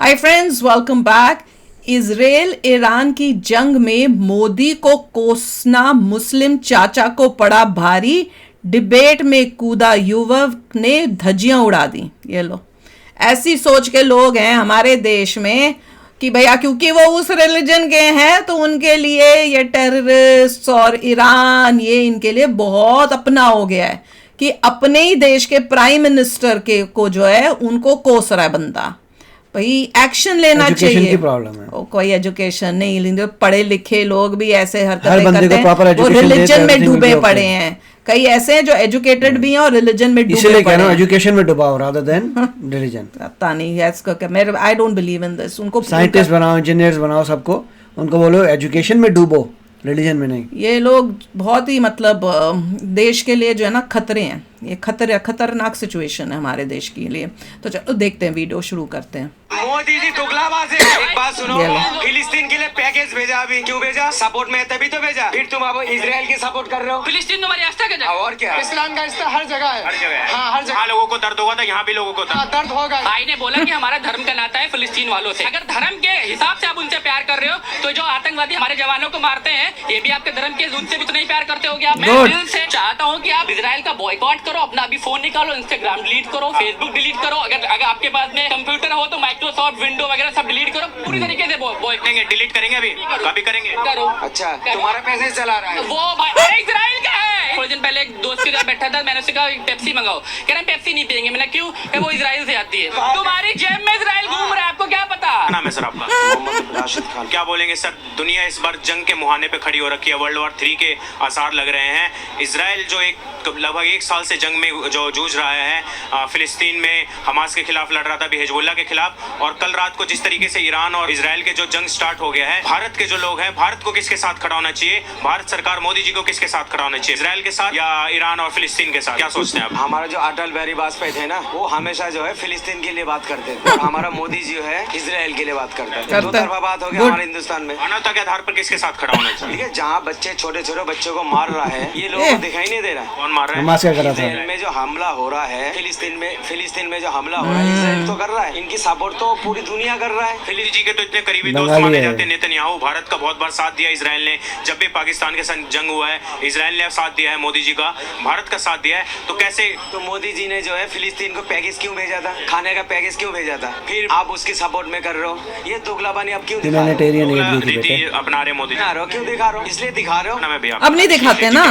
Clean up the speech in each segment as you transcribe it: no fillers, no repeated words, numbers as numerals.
Hi friends, welcome back. Israel Iran की जंग में मोदी को कोसना मुस्लिम चाचा को पड़ा भारी। डिबेट में कूदा युवक ने धज्जियां उड़ा दी। ये लो, ऐसी सोच के लोग हैं हमारे देश में कि भैया क्योंकि वो उस रिलीजन के हैं तो उनके लिए ये टेररिस्ट और ईरान ये इनके लिए बहुत अपना हो गया है कि अपने ही देश के प्राइम मिनिस्टर के को जो है उनको कोस रहा है बंदा। भाई एक्शन लेना चाहिए। की प्रॉब्लम है। कोई एजुकेशन नहीं लेंगे, पढ़े लिखे लोग भी ऐसे हर हरकतें बंदे करते को proper हैं। वो education रिलीजन देते में हैं, डूबे everything पड़े will be हैं। कई ऐसे हैं जो एजुकेटेड भी हैं और रिलीजन में डूबे इसीलिए पड़े कह रहा हूँ हैं। एजुकेशन में डुबाओ रादर देन रिलीजन। पता नहीं मेरे I don't believe in this. उनको साइंटिस्ट बनाओ, इंजीनियर्स बनाओ, सबको उनको बोलो एजुकेशन में डूबो, रिलीजन में नहीं। ये लोग बहुत ही मतलब देश के लिए जो है ना खतरे हैं। ये खतरनाक सिचुएशन है हमारे देश के लिए। तो चलो देखते हैं, वीडियो शुरू करते हैं। मोदी जी तुगलाबाज है। एक बात सुनो, फिलिस्तीन के लिए पैकेज भेजा, अभी क्यों भेजा? सपोर्ट में है तभी तो भेजा। फिर तुम अब इजराइल की सपोर्ट कर रहे हो। फिलिस्तीन तुम्हारी आस्था का जगह। और क्या? इस्लाम का आस्था हर जगह है। हर जगह है। हाँ, हर जगह। लोगों को दर्द होगा तो यहाँ भी लोगों को दर्द होगा। भाई ने बोला कि हमारा धर्म का नाता है फिलिस्तीन वालों से। अगर धर्म के हिसाब से आप उनसे प्यार कर रहे हो तो जो आतंकवादी हमारे जवानों को मारते हैं ये भी आपके धर्म के उनसे भी उतना ही प्यार करते हो क्या? मैं दिल से चाहता हूँ कि आप इजराइल का बॉयकॉट करो, अपना अभी फोन निकालो, इंस्टाग्राम डिलीट करो, फेसबुक डिलीट करो। अगर आपके पास में कंप्यूटर हो तो माइक्रोसॉफ्ट विंडो वगैरह सब डिलीट करो, पूरी तरीके से डिलीट करेंगे। अभी कभी करेंगे करो। अच्छा, तुम्हारा पैसे चला रहा है वो भाई अरे इजराइल का है। थोड़े दिन पहले एक दोस्त के साथ बैठा था, मैंने उससे कहा पेप्सी मंगाओ, कह रहे पेप्सी नहीं पियेंगे। मैंने क्यों? कहा वो इजराइल से आती है। तुम्हारी जेब में इजराइल घूम रहा है, आपको क्या पता? नाम है सर आपका? मोहम्मद राशिद खान। क्या बोलेंगे सर? दुनिया इस बार जंग के मुहाने पे खड़ी हो रखी है। वर्ल्ड वॉर 3 के आसार लग रहे हैं। इजराइल जो लगभग 1 साल से जंग में जो जूझ रहा है, फिलिस्तीन में हमास के खिलाफ लड़ रहा था, अभी हिजबुल्लाह के खिलाफ, और कल रात को जिस तरीके से ईरान और इजराइल के जो जंग स्टार्ट हो गया है, भारत के जो लोग हैं, भारत को किसके साथ खड़ा होना चाहिए? भारत सरकार मोदी जी को किसके साथ खड़ा होना चाहिए? इजराइल के साथ या ईरान और फिलिस्तीन के साथ? क्या सोचते हैं आप? हमारा जो अटल बिहारी वाजपेयी थे ना, वो हमेशा जो है फिलिस्तीन के लिए बात करते थे, और हमारा मोदी जी जो है इजराइल के लिए बात करता है। दो तरफा बात हो गया हमारे हिंदुस्तान में। मानवता के आधार पर किसके साथ खड़ा होना चाहिए? ठीक है, जहाँ बच्चे छोटे छोटे बच्चों को मार रहा है, ये लोगों को दिखाई नहीं दे रहा है। कौन मार रहा है? इजराइल में जो हमला हो रहा है, फिलिस्तीन में जो हमला हो रहा है, इजराइल तो कर रहा है। इनकी सपोर्ट तो पूरी दुनिया कर रहा है। फिलिस्तीन जी के तो इतने करीबी दोस्त माने जाते हैं नेतन्याहू। भारत का बहुत बार साथ दिया इजराइल ने, जब भी पाकिस्तान के संग जंग हुआ है इजराइल ने साथ दिया है, मोदी जी का, भारत का साथ दिया है। तो कैसे? तो मोदी जी ने जो है फिलिस्तीन को पैकेज क्यों भेजा था? खाने का पैकेज क्यों भेजा था? फिर आप उसकी सपोर्ट में कर रहे हो। ये दोगलाबानी आप क्यों दिखा रहे हो? अपना रहे मोदी जी क्यों दिखा रहे हो? इसलिए दिखा रहे हो ना। मैं अब नहीं दिखाते ना,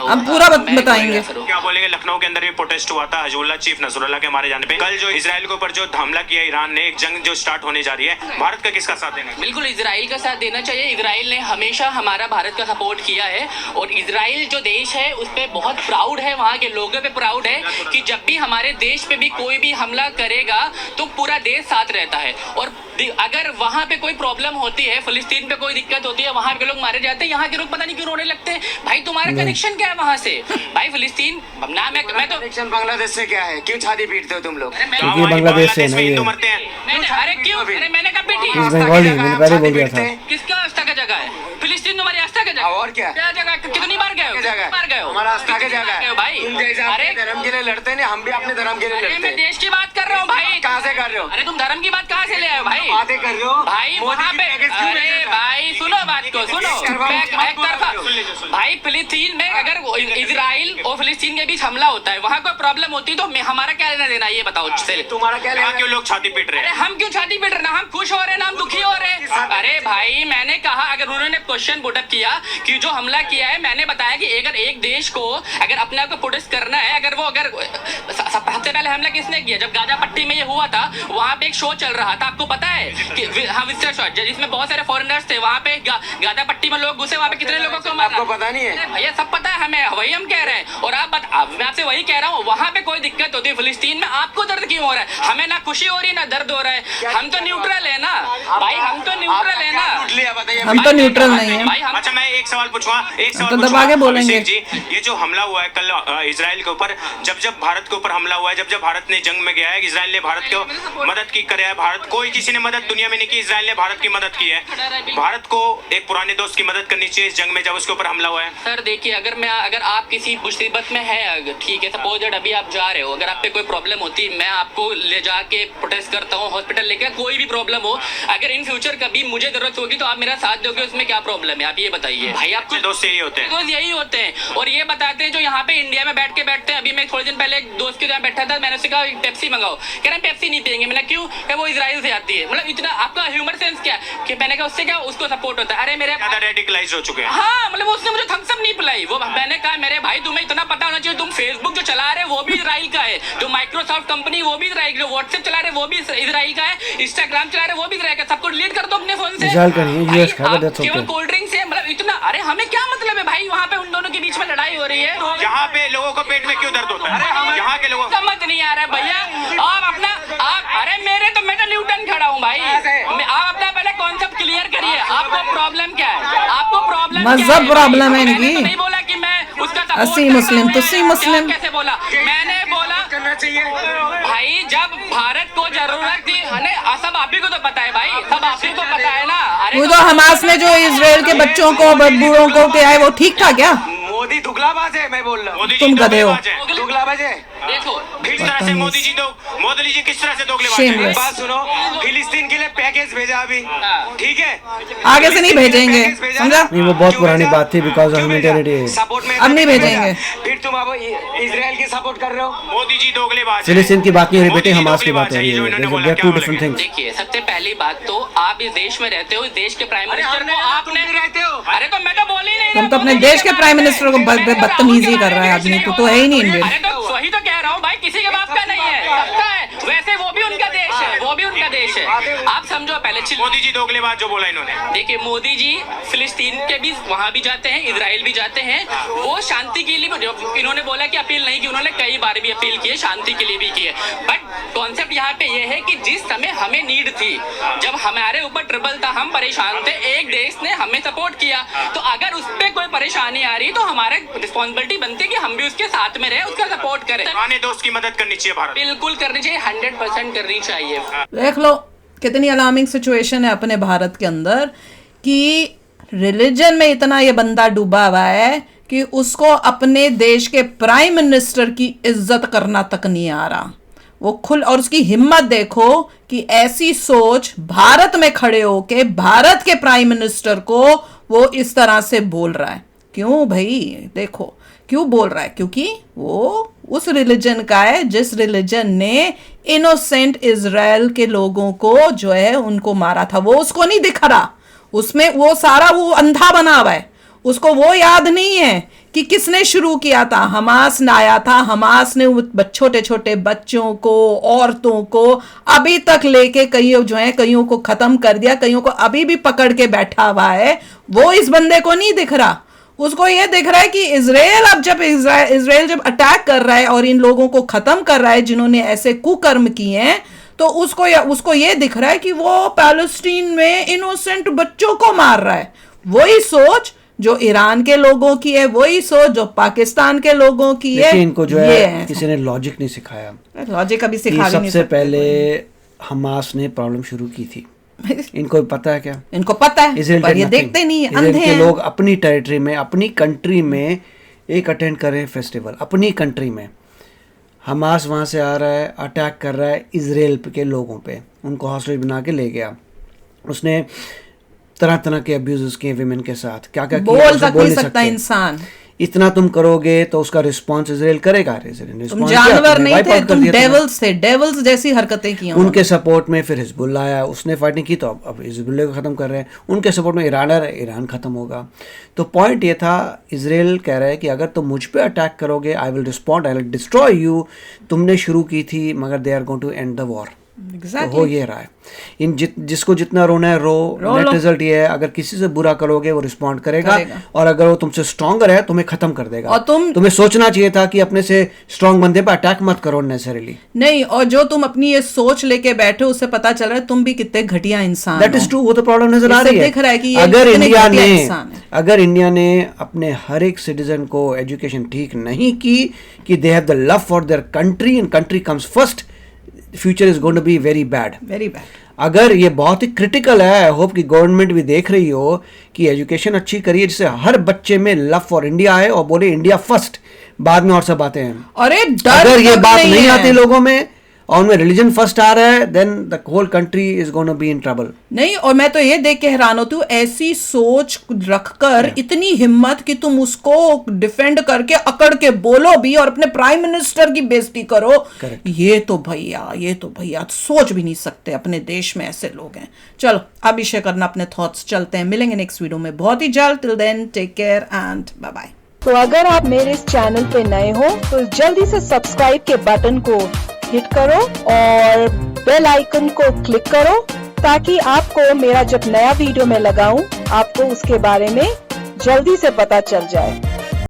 अब पूरा बताएंगे। क्या बोलेंगे? लखनऊ के अंदर भी प्रोटेस्ट हुआ था हिजबुल्लाह चीफ नसरुल्लाह के मारे जाने पे। कल जो इजराइल के ऊपर जो हमला किया ईरान ने, एक जंग जो स्टार्ट होने जा रही है, भारत का किसका साथ देना? बिल्कुल इजराइल का साथ देना चाहिए। इजराइल ने हमेशा हमारा भारत का सपोर्ट किया है और इजराइल जो देश है उस पर बहुत प्राउड है, वहाँ के लोगों पे प्राउड है कि जब भी हमारे देश पे भी कोई भी हमला करेगा तो पूरा देश साथ रहता है। और अगर वहाँ पे कोई प्रॉब्लम होती है, फिलिस्तीन पे कोई दिक्कत होती है, वहाँ के लोग मारे जाते हैं, यहाँ के लोग पता नहीं क्यों रोने लगते हैं। भाई तुम्हारा कनेक्शन क्या है वहाँ से? भाई फिलिस्तीन ना, मैं तो कनेक्शन बांग्लादेश से क्या है? क्यों छाती पीटते हो तुम लोग? बांग्लादेश से हिंदू मरते हैं। अरे क्यों? अरे मैंने कब पीटी? मैंने पहले बोल दिया था। किसका आस्था का जगह है? फिलिस्तीन तुम्हारी आस्था का जगह? और क्या जगह? कितनी बार गए हो? मार गए हो? हमारा आस्था की जगह है भाई। तुम जैसे अपने धर्म के लिए लड़ते हैं, हम भी अपने धर्म के लिए लड़ते हैं। मैं देश की बात कर रहा हूँ भाई। कहाँ से कर रहे हो? अरे तुम धर्म की बात कहाँ से ले आए हो भाई? बातें कर रहे हो भाई वहाँ पे। अरे भाई सुनो बात को, सुनो एक तरफा। भाई फिलिस्तीन में अगर इजराइल और फिलिस्तीन के बीच हमला होता है, वहाँ कोई प्रॉब्लम होती है तो हमारा क्या लेना देना, ये बताओ। तुम्हारा क्या लेना? क्यों लोग छाती पीट रहे हैं? हम क्यों छाती पीट रहे हैं? ना हम खुश हो रहे हैं ना हम दुखी हो रहे हैं। अरे भाई मैंने कहा, अगर उन्होंने क्वेश्चन पुटअप किया कि जो हमला किया है, मैंने बताया कि अगर एक देश को अगर अपने आप को प्रोटेस्ट करना है, अगर वो सबसे पहले हमला किसने किया? जब गाजा पट्टी में ये हुआ था, वहाँ पे एक शो चल रहा था, आपको पता है कि हाँ विजिटर शो, जिसमें बहुत सारे फॉरेनर्स थे। वहाँ पे गाजा पट्टी में लोग घुसे, वहाँ पे कितने लोगों को मारा? आपको पता नहीं है? भैया सब पता है हमें, वही हम कह रहे हैं। और मैं आपसे वही कह रहा हूँ, वहाँ पे कोई दिक्कत होती है फिलिस्तीन में, आपको दर्द क्यों हो रहा है? हमें ना खुशी हो रही है ना दर्द हो रहा है। हम तो न्यूट्रल है ना भाई, हम तो न्यूट्रल है ना। हम तो न्यूट्रल नहीं है। अच्छा मैं एक सवाल पूछूंगा, एक सवाल तो दबा के बोलेंगे जी। ये जो हमला हुआ है कल इजराइल के ऊपर, जब भारत के ऊपर हमला हुआ है, जब भारत ने जंग में गया है, इसराइल ने भारत को मदद की करे है। भारत कोई किसी ने मदद दुनिया में नहीं की, इसराइल ने भारत की मदद की है। भारत को एक पुराने दोस्त की मदद करनी चाहिए इस जंग में जब उसके ऊपर हमला हुआ है। सर देखिए, अगर आप किसी मुसीबत में है, ठीक है, सपोज दैट अभी आप जा रहे हो, अगर आप पे कोई प्रॉब्लम होती, मैं आपको ले जाके प्रोटेस्ट करता हूँ, हॉस्पिटल लेके, कोई भी प्रॉब्लम हो, अगर इन फ्यूचर कभी मुझे जरूरत होगी तो आप मेरा साथ दोगे, उसमें क्या प्रॉब्लम है? आप ये बताइए भाई। आपको दोस्त यही होते हैं, दोस्त यही होते हैं और ये बताते हैं जो यहाँ पे इंडिया में बैठते हैं। अभी मैं थोड़े दिन पहले एक दोस्त के यहाँ बैठा था, मैंने उससे कहा पेप्सी मंगाओ, कह रहे पेप्सी नहीं पियेंगे। मैंने क्यों? वो इजराइल से आती है। मतलब इतना आपका ह्यूमर सेंस क्या कि मैंने कहा उससे क्या उसको सपोर्ट होता है? अरे मेरे ज्यादा रेडिकलाइज हो चुके हैं। हाँ, मतलब उसने मुझे थम्स अप नहीं पिलाई। वो मैंने कहा मेरे भाई तुम्हें इतना पता होना चाहिए, तुम फेसबुक जो चला रहे वो भी इजराइल का है, जो माइक्रोसॉफ्ट कंपनी वो भी इजराइल, जो व्हाट्सएप चला रहे वो भी इजराइल का है, इंस्टाग्राम चला रहे वो भी इजराइल का। सबको डिलीट कर दो अपने फोन से। इजराइल का नहीं, यूएस का, that's okay। केवल कोल्ड ड्रिंक से मतलब इतना, अरे हमें क्या मतलब है भाई? वहाँ पे उन दोनों के बीच में लड़ाई हो रही है। यहाँ पे लोगों को पेट में क्यों दर्द होता है? यहाँ के लोगों समझ नहीं आ रहा है भैया। आप अरे मैं तो न्यूटन खड़ा हूँ भाई। आप अपना पहले कॉन्सेप्ट क्लियर करिए, आपको प्रॉब्लम क्या है? आपको प्रॉब्लम मजहब प्रॉब्लम है इनकी। नहीं बोला कि मैं उसका support अस्सी कर मुस्लिम, रहा हूं। तुस्सी मुस्लिम। कैसे बोला? मैंने बोला करना चाहिए भाई, जब भारत को जरूरत थी, सब आप ही को तो पता है भाई, सब आप ही को पता है ना। अरे वो तो हमास ने जो इजराइल के बच्चों को, बूढ़ों को क्या है, वो ठीक था क्या? मोदी दुगलाबाज है, मैं बोल रहा हूँ। मोदी तुम गधे हो। दुगलाबाज है। देखो किस तरह से मोदी जी किस तरह से दोगलेबाज Shameless। हैं? एक बात सुनो, फिलिस्तीन के लिए पैकेज भेजा अभी, ठीक है? आगे से नहीं भेजेंगे, पैकेज भेजा। समझा? नहीं, वो बहुत क्यों पुरानी भेजा? बात थी, because of क्यों भेजा? humanitarian aid। सपोर्ट में अब नहीं भेजेंगे। फिर तुम अब इजराइल की सपोर्ट कर रहे हो। मोदी जी दोगलेबाज हैं। फिलिस्तीन की बात नहीं हो रही बेटे, मोदी जी हमास की बात हो दोगलेबाज रही हैं, ये जो है। इन्होंने बोला, They are क्या two बोलेंगे? different things। देखिए, सबसे पहली बात तो आप इस देश में रहते हो, इस देश के प्राइम मिनिस्टर को तुम आपने भी रहते हो। अरे तो मैं तो बोल ही नहीं तुम तो अपने देश के प्राइम मिनिस्टर को बदतमीजी कर रहा है आदमी, तो है ही नहीं इंडियन। अरे तो वही तो कह रहा हूँ भाई, किसी के बाप का नहीं है, सबका है। वैसे वो भी उनका देश है, वो भी उनका देश है। आप समझो पहले मोदी जी दोगलेबाज जो बोला इन्होंने। देखिए, मोदी जी फिलिस्तीन के भी वहां भी जाते हैं, इजराइल भी जाते हैं। वो शांति के लिए इन्होंने बोला कि अपील नहीं की, उन्होंने कई बार भी अपील की है, शांति के लिए भी की है। बट कॉन्सेप्ट यहाँ पे ये है कि जिस समय हमें नीड थी, जब हमारे ऊपर ट्रबल था, हम परेशान थे, एक देश ने हमें सपोर्ट किया। तो अगर उस पर कोई परेशानी आ रही है तो हमारे रिस्पॉन्सिबिलिटी बनती है कि हम भी उसके साथ में रहे, उसका सपोर्ट करें। पुराने दोस्त की मदद करनी चाहिए भारत। बिल्कुल करनी चाहिए, 100% करनी चाहिए। देख लो कितनी अलार्मिंग सिचुएशन है अपने भारत के अंदर कि रिलीजन में इतना ये बंदा डूबा हुआ है कि उसको अपने देश के प्राइम मिनिस्टर की इज्जत करना तक नहीं आ रहा। वो और उसकी हिम्मत देखो कि ऐसी सोच भारत में खड़े होके भारत के प्राइम मिनिस्टर को वो इस तरह से बोल रहा है। क्यों भाई? देखो क्यों बोल रहा है, क्योंकि वो उस रिलीजन का है जिस रिलीजन ने इनोसेंट इजराइल के लोगों को जो है उनको मारा था। वो उसको नहीं दिख रहा, उसमें वो सारा वो अंधा बना हुआ है, उसको वो याद नहीं है कि किसने शुरू किया था। हमास ने आया था, हमास ने छोटे छोटे बच्चों को, औरतों को अभी तक लेके कईयों जो है कईयों को खत्म कर दिया, कईयों को अभी भी पकड़ के बैठा हुआ है। वो इस बंदे को नहीं दिख रहा, उसको ये दिख रहा है कि इजराइल अब जब इजराइल जब अटैक कर रहा है और इन लोगों को खत्म कर रहा है जिन्होंने ऐसे कुकर्म किए हैं, तो उसको ये दिख रहा है कि वो पैलेस्टीन में इनोसेंट बच्चों को मार रहा है। वही सोच जो ईरान के लोगों की है, वही सोच जो पाकिस्तान के लोगों की है। इनको जो है किसी ने लॉजिक नहीं सिखाया। लॉजिक अभी सिखा भी नहीं सबसे सकते। पहले हमास ने प्रॉब्लम शुरू की थी। इनको पता है क्या? इनको पता है पर ये देखते नहीं, अंधे हैं। लोग अपनी टेरिटरी में, अपनी कंट्री में एक अटेंड कर रहे हैं फेस्टिवल, अपनी कंट्री में। हमास वहाँ से आ रहा है, अटैक कर रहा है इजराइल के लोगों पे, उनको हॉस्टेज बना के ले गया। उसने तरह तरह के अब्यूज़ किए विमेन के साथ, क्या क्या किया, बोल तक नहीं सकता इंसान। इतना तुम करोगे तो उसका रिस्पांस इजराइल करेगा। तुम जानवर नहीं थे, तुम डेविल्स थे, डेविल्स जैसी हरकतें की। उनके सपोर्ट में फिर हिजबुल्लाह आया, उसने फाइटिंग की, तो अब हिजबुल्लाह को ख़त्म कर रहे हैं। उनके सपोर्ट में ईरान आ रहा है, ईरान ख़त्म होगा। तो पॉइंट ये था, इजराइल कह रहा है कि अगर तुम मुझ पे अटैक करोगे, I will respond, I will destroy you. तुमने शुरू की थी, मगर they are going to end the war. Exactly. हो ये रहा है। जिसको जितना रोना है रो नेट रिजल्ट ये है, अगर किसी से बुरा करोगे वो रिस्पॉन्ड करेगा, और अगर वो तुमसे स्ट्रॉन्गर है तुम्हें खत्म कर देगा। और तुम्हें सोचना चाहिए था कि अपने से स्ट्रॉन्ग बंदे पर अटैक मत करो नेसेसरीली। नहीं, और जो तुम अपनी ये सोच लेके बैठे हो उससे पता चल रहा है तुम भी कितने घटिया इंसान दैट इज ट्रू, वो तो प्रॉब्लम नजर आ रही है। दिख रहा है कि ये अगर इंडिया ने अपने हर एक सिटीजन को एजुकेशन ठीक नहीं की कि they have the love for their country and country comes first, future is going to be very bad. अगर ये बहुत ही क्रिटिकल है, आई होप कि गवर्नमेंट भी देख रही हो कि एजुकेशन अच्छी करिए जिससे हर बच्चे में लव फॉर इंडिया आए और बोले इंडिया फर्स्ट, बाद में और सब बातें हैं। अगर ये बात नहीं आती लोगों में और उनमें रिलीजन फर्स्ट आ रहा है, then the whole country is going to be in trouble. नहीं, और मैं तो ये देख के हैरान होती हूँ, ऐसी सोच रखकर इतनी हिम्मत कि तुम उसको डिफेंड करके अकड़ के बोलो भी और अपने प्राइम मिनिस्टर की बेइज्जती करो। ये तो भैया सोच भी नहीं सकते, अपने देश में ऐसे लोग हैं। चलो अब इसे करना अपने थॉट्स, चलते हैं, मिलेंगे नेक्स्ट वीडियो में बहुत ही जल्द। Till then take care and bye bye. तो अगर आप मेरे इस चैनल पे नए हो तो जल्दी से सब्सक्राइब के बटन को हिट करो और बेल आइकन को क्लिक करो ताकि आपको मेरा जब नया वीडियो मैं लगाऊं आपको उसके बारे में जल्दी से पता चल जाए।